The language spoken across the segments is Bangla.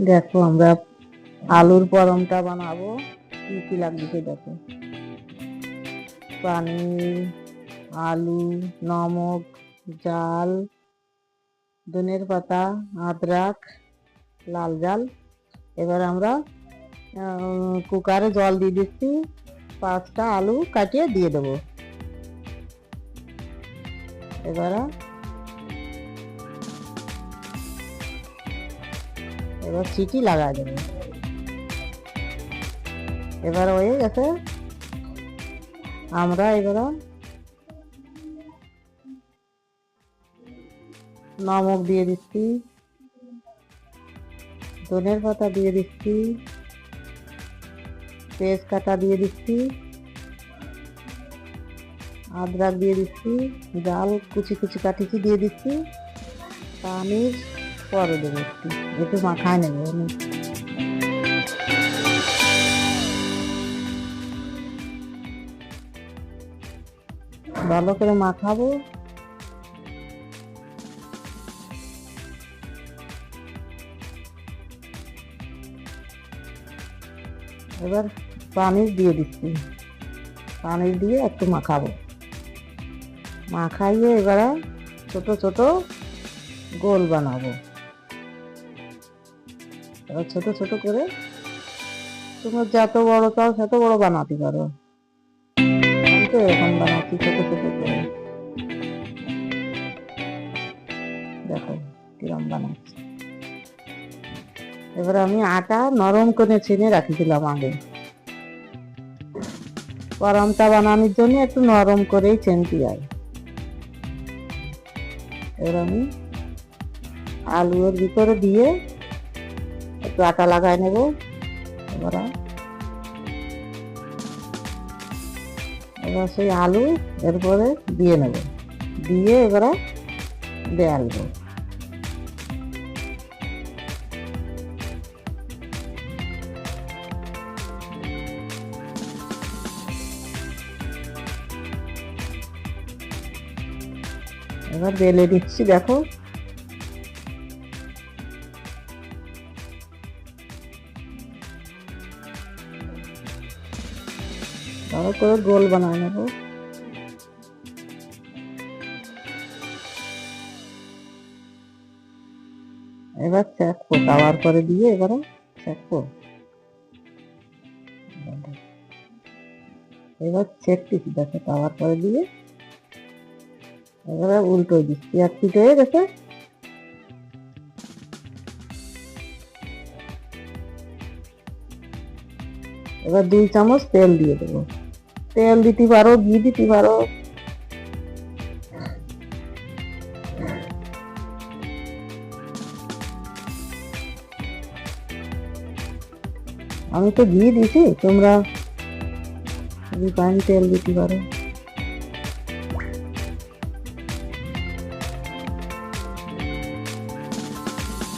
দেখো আমরা আলুর পরমটা বানাবো। কি কি লাগবে দেখো, পানি, আলু, নমক, জাল, ধনের পাতা, আদরক, লাল জাল। এবার আমরা কুকারে জল দিয়ে দিচ্ছি, 5টা আলু কাটিয়ে দিয়ে দেবো। এবার সিটি লাগা দেবো। এবার হয়ে গেছে। আমরা এবার নমক দিয়ে দিচ্ছি, ধনের পাতা দিয়ে দিচ্ছি, তেজপাতা দিয়ে দিচ্ছি, আদরক দিয়ে দিচ্ছি, জাল কুচি কুচি কাটিছি দিয়ে দিচ্ছি। পানির পরে দেবো, একটু মাখায় নেবো। ভালো করে মাখাবো। এবার পানি দিয়ে দিচ্ছি, পানি দিয়ে একটু মাখাবো। মাখাইয়ে এবারে ছোট ছোট গোল বানাবো। এবার ছোট ছোট করে তোমার যত বড় চাও তত বড় বানাতে পারো। আমি তো এরকম বানাচ্ছি ছোট ছোট করে। দেখো কিরম বানাচ্ছি। এবার আমি আটা নরম করে ছেনে রাখিছিলাম আগে। পরমটা বানানোর জন্য একটু নরম করেই ছেনতে হয়। এবার আমি আলুর ভিতরে দিয়ে একটু আটা লাগাই নেব। এবার সেই আলু এরপরে দিয়ে নেব, দিয়ে এবারে বেলবো। এবার বেলে দিচ্ছি, দেখো ভালো করে গোল বানায় নেব। এবার চেকবো, তাওয়ার করে দিয়ে এবারে চেকবো। এবার চেকতেছি, দেখো তাওয়ার করে দিয়ে এবারে উল্টো দিচ্ছি। এক পিঠ হয়ে গেছে। এবার 2 চামচ তেল দিয়ে দেবো। তেল দিতে পারো, ঘি দিতে পারো। আমি তো ঘি দিছি, তোমরা রিফাইন তেল দিতে পারো।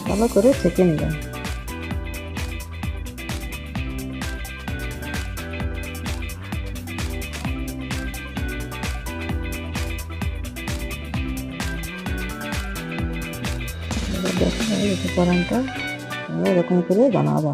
ভালো করে ছেঁকে নিলাম। দেখো পরমটা এরকম করে বানাবা।